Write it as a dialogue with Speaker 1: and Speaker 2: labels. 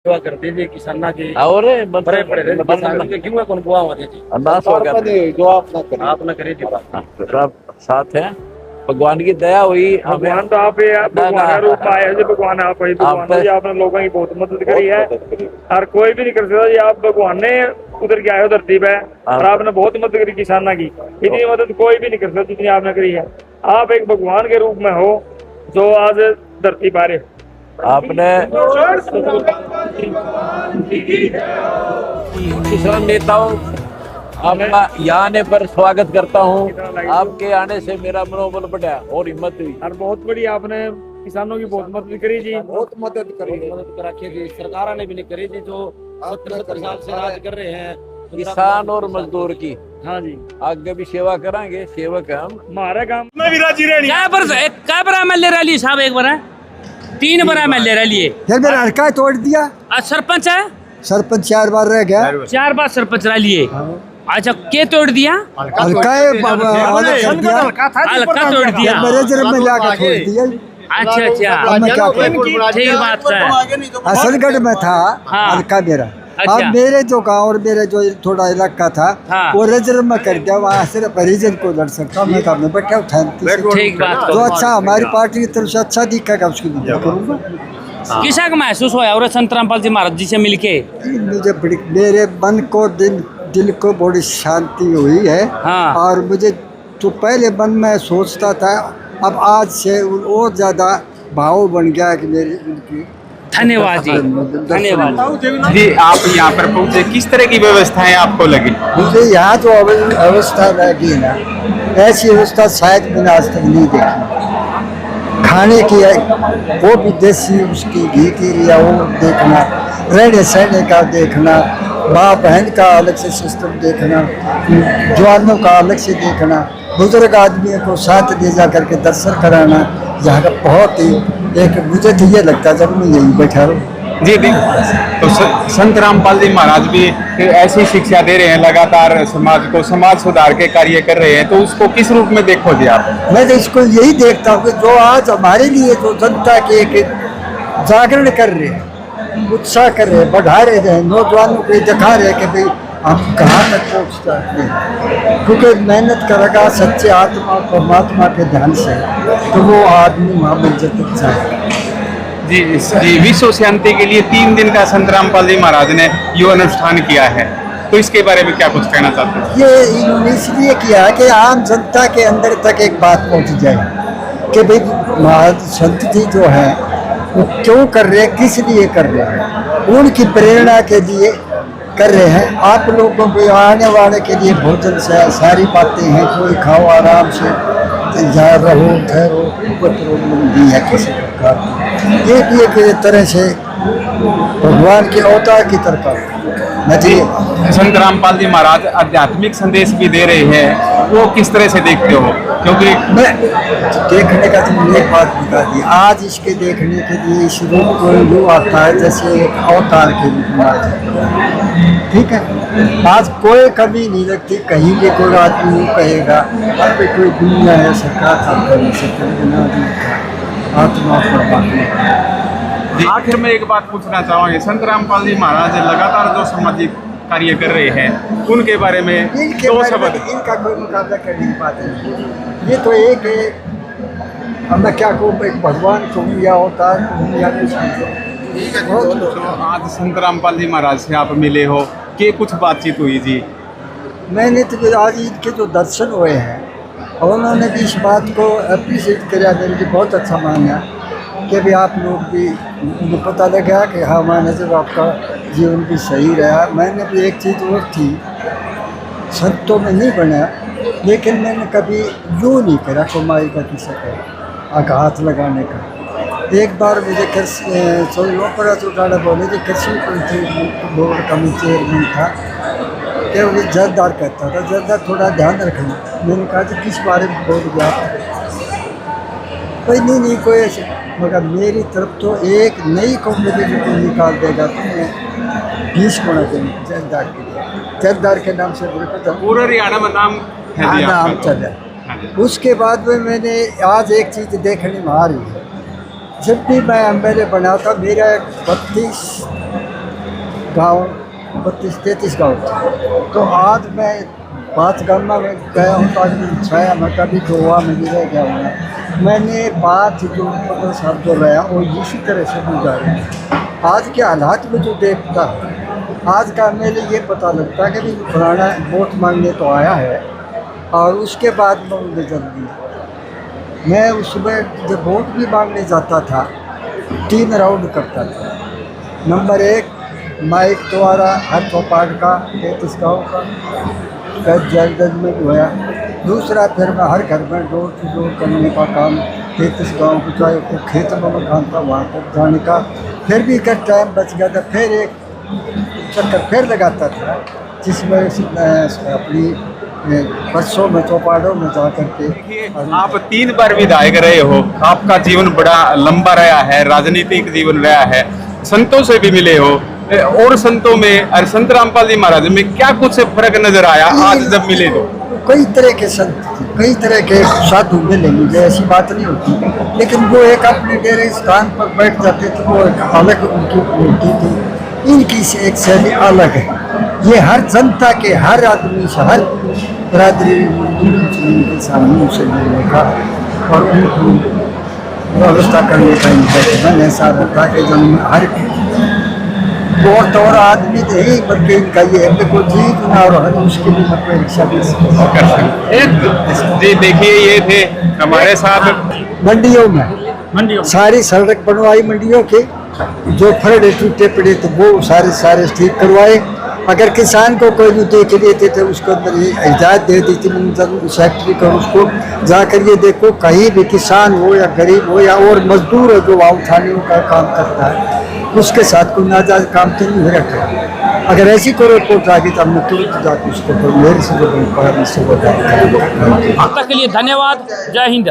Speaker 1: सेवा करते थे किसाना की
Speaker 2: और
Speaker 1: बड़े पड़े थे किसान के क्यों कौन बुआ होते थे
Speaker 2: अरदास वगैरह
Speaker 3: जो
Speaker 1: आप ना करे थी बात
Speaker 2: सब साथ है। भगवान की दया हुई हमें।
Speaker 4: भगवान तो आप भगवान का रूप में आए हैं जी। भगवान आप ही भगवान है जी। आपने लोगों की बहुत मदद करी है और कोई भी नहीं कर सकता जी। आप भगवान ने उधर के आए हो धरती पे और आपने बहुत मदद करी किसाना की। इतनी मदद कोई भी नहीं कर सकता जितनी आपने करी है। आप एक भगवान के रूप में हो जो आज धरती पारे
Speaker 2: आपने किसान नेताओं आपका यहाँ आने पर स्वागत करता हूँ। आपके आने से मेरा मनोबल बढ़ा और हिम्मत हुई
Speaker 4: और बहुत बड़ी आपने किसानों की बहुत मदद करी जी।
Speaker 3: बहुत मदद करी है।
Speaker 1: मदद करा के सरकार ने भी नहीं करी थी जो 70 साल से राज कर रहे हैं
Speaker 2: किसान और मजदूर की।
Speaker 4: हाँ जी
Speaker 2: आगे भी सेवा करांगे। सेवक है हम।
Speaker 4: हमारे काम में भी राजी रहनी
Speaker 5: क्या बरा एमएलए रैली साहब एक बार 3 बार एमएलए रैली है।
Speaker 6: फिर मेरा हल्का तोड़ दिया।
Speaker 5: आज सरपंच है
Speaker 6: सरपंच 4 बार रह गया।
Speaker 5: 4 बार सरपंच रैली है। अच्छा के तोड़ दिया?
Speaker 6: हल्का
Speaker 5: हल्का तोड़ दिया।
Speaker 6: मेरे जर में जाकर छोड़ दिया।
Speaker 5: अच्छा अच्छा
Speaker 6: अब मैं क्या करूं?
Speaker 5: ठीक बात है।
Speaker 6: असलगढ़ में था हल्का मेरा।
Speaker 5: अच्छा।
Speaker 6: अब मेरे जो गांव और मेरे जो थोड़ा इलाका था वो रिजर्व में कर दिया। वहाँ सिर्फ हरिजन को लड़ सकता मैं काम में बैठा
Speaker 5: ठीक बात
Speaker 6: जो अच्छा हमारी पार्टी की तरफ से अच्छा दिखेगा उसकी मदद करूंगा।
Speaker 5: किसा का महसूस हुआ और संत रामपाल जी महाराज जी से मिलके?
Speaker 6: मुझे मेरे मन को दिल को बड़ी शांति हुई है।
Speaker 5: हाँ।
Speaker 6: और मुझे तो पहले मन में सोचता था अब आज से और ज्यादा भाव बन गया कि मेरी उनकी।
Speaker 5: धन्यवाद जी धन्यवाद
Speaker 7: जी। आप यहाँ पर पहुँचे किस तरह की व्यवस्थाएं आपको लगी?
Speaker 6: मुझे यहाँ जो अवस्था लगी ना ऐसी व्यवस्था शायद मैंने आज तक नहीं देखी। खाने की वो भी देसी उसकी घी की या वो देखना, रहने सहने का देखना, माँ बहन का अलग से सिस्टम देखना, जवानों का अलग से देखना, बुजुर्ग आदमियों को साथ ले जा करके दर्शन कराना। यहाँ का बहुत ही एक मुझे तो ये लगता है जब मैं यहीं बैठा रहूँ।
Speaker 7: जी तो संत रामपाल जी महाराज भी ऐसी शिक्षा दे रहे हैं लगातार समाज को, समाज सुधार के कार्य कर रहे हैं, तो उसको किस रूप में देखो जी आप?
Speaker 6: मैं तो इसको यही देखता हूँ कि जो आज हमारे लिए जो जनता के एक जागरण कर रहे हैं, उत्साह कर रहे हैं, बढ़ा रहे हैं, नौजवानों को दिखा रहे हैं कि भाई हम कहाँ तक पहुँच सकते हैं। क्योंकि मेहनत करेगा सच्चे आत्मा परमात्मा के ध्यान से तो वो आदमी वहाँ मंजिल तक जाएगा।
Speaker 7: जी विश्व शांति के लिए 3 दिन का संत रामपाल जी महाराज ने यो अनुष्ठान किया है, तो इसके बारे में क्या कुछ कहना चाहते हैं?
Speaker 6: ये इन्होंने इसलिए किया कि आम जनता के अंदर तक एक बात पहुँच जाए कि भाई महाराज संत जी जो है वो क्यों कर रहे हैं, किस लिए कर रहे हैं, उनकी प्रेरणा के लिए कर रहे हैं। आप लोगों को आने वाले के लिए भोजन से सारी बातें हैं, कोई खाओ आराम से, जा रहो ठहरो, उपद्रव नहीं है किसी प्रकार की। एक तरह से भगवान के अवतार की तरफ
Speaker 7: संत रामपाल जी महाराज आध्यात्मिक संदेश भी दे रहे हैं, वो किस तरह से देखते हो? क्योंकि
Speaker 6: मैं देखने का तुमने एक बात बता दी, आज इसके देखने के लिए इस रूप को यूँ आता है जैसे एक अवतार के रूप में आ जाता है। ठीक है, आज कोई कमी नहीं लगती, कहीं भी कोई आदमी यूँ कहेगा अब भी कोई दुनिया है सरकार काम करने से आत्मा पर बात।
Speaker 7: आखिर में एक बात पूछना चाहूँगी, संत रामपाल जी महाराज लगातार जो सामाजिक कार्य कर रहे हैं उनके बारे में दो शब्द।
Speaker 6: इनका कोई मुकाबला करने की बात नहीं। ये तो एक है, अब मैं क्या कहूँ, एक भगवान को या अवतार को या
Speaker 7: तो आज संत रामपाल जी महाराज से आप मिले हो कि कुछ बातचीत हुई जी?
Speaker 6: मैंने तो आज इनके जो दर्शन हुए हैं और उन्होंने भी इस बात को अप्रिशिएट किया, मेरे लिए बहुत अच्छा माना कि भी आप लोग भी मुझे पता लगा कि हाँ माना जब आपका जीवन भी सही रहा। मैंने भी एक चीज़ और थी, संतों में नहीं बना, लेकिन मैंने कभी यूँ नहीं करा कमाई का किसी का आघात लगाने का। एक बार मुझे पड़ा तो डाला बोले कि कृषि बोर्ड का मैं चेयरमैन था कि मुझे जरदार कहता था, जरदार थोड़ा ध्यान रखना। मैंने कहा कि किस बारे में बोल गया? कोई नहीं कोई ऐसे, मगर मेरी तरफ तो एक नई कॉम्पिटिशन को निकाल देगा तो मैं 20 गुना देंगे जरदार के लिए। जरदार के नाम से
Speaker 7: पूरा हरियाणा में नाम है जी
Speaker 6: नाम चला। उसके बाद में मैंने आज एक चीज़ देखने में आ रही है, जब भी मैं एमएलए बना था मेरा 32 गांव 32-33 गांव थे। तो आज मैं 5 गाँव में गया हूँ, तो आज 6 मैं कभी गोवा में भी रह गया हूँ। मैंने 5 जो 15 साल जो रहा वो इसी तरह से गुजारे। आज के हालात में जो देखता आज का मेरे ये पता लगता है कि भी पुराना वोट मांगने तो आया है और उसके बाद में उन्हें जल दिया। मैं उसमें जब वोट भी मांगने जाता था 3 राउंड करता था। नंबर 1 माइक द्वारा हर चौपाट का 33 गाँव का जज में हुआ। दूसरा फिर मैं हर घर में डोर टू डोर करने का काम 33 गाँव को, चाहे वो खेत में मकान था वहाँ तक जाने का। फिर भी का टाइम बच गया था, फिर एक चक्कर फिर लगाता था जिसमें अपनी बरसों में चौपाड़ों में जा करके।
Speaker 7: आप 3 बार विधायक रहे हो, आपका जीवन बड़ा लंबा रहा है, राजनीतिक जीवन रहा है, संतों से भी मिले हो, और संतों में और संत रामपाल जी महाराज में क्या कुछ फर्क नजर आया आज जब मिले तो?
Speaker 6: कई तरह के संत थे, कई तरह के साधु मिले मुझे, ऐसी बात नहीं होती, लेकिन वो एक अपने डेरे स्थान पर बैठ जाते थे, वो एक अलग उनकी होती थी। इनकी एक शैली अलग है। ये हर जनता के, हर आदमी से, हर बरादरी के सामने से मिलने का और उनको व्यवस्था करने का इनका मन ऐसा रहता है कि जब हर और तो और आदमी तो ही बल्कि इनका ये है कोई जीत ना और हर उसके लिए मतलब रिक्शा कर सकते।
Speaker 7: जी देखिए, ये थे हमारे साथ
Speaker 6: मंडियों में सारी सड़क बनवाई, मंडियों के जो फरड़े टूटे पड़े तो वो सारे ठीक करवाए। अगर किसान को कोई भी देख लेते थे उसको अंदर ये इजाज़त दे दी थी सेक्रेटरी को, उसको जाकर ये देखो कहीं भी किसान हो या गरीब हो या और मजदूर हो जो वाव उठाने का काम करता है उसके साथ कोई नाजायज काम तो नहीं रखा। अगर ऐसी कोई रिपोर्ट आ गई तो हमने तुरंत जाकर उसको मेरे से
Speaker 5: अब तक के लिए धन्यवाद। जय हिंद।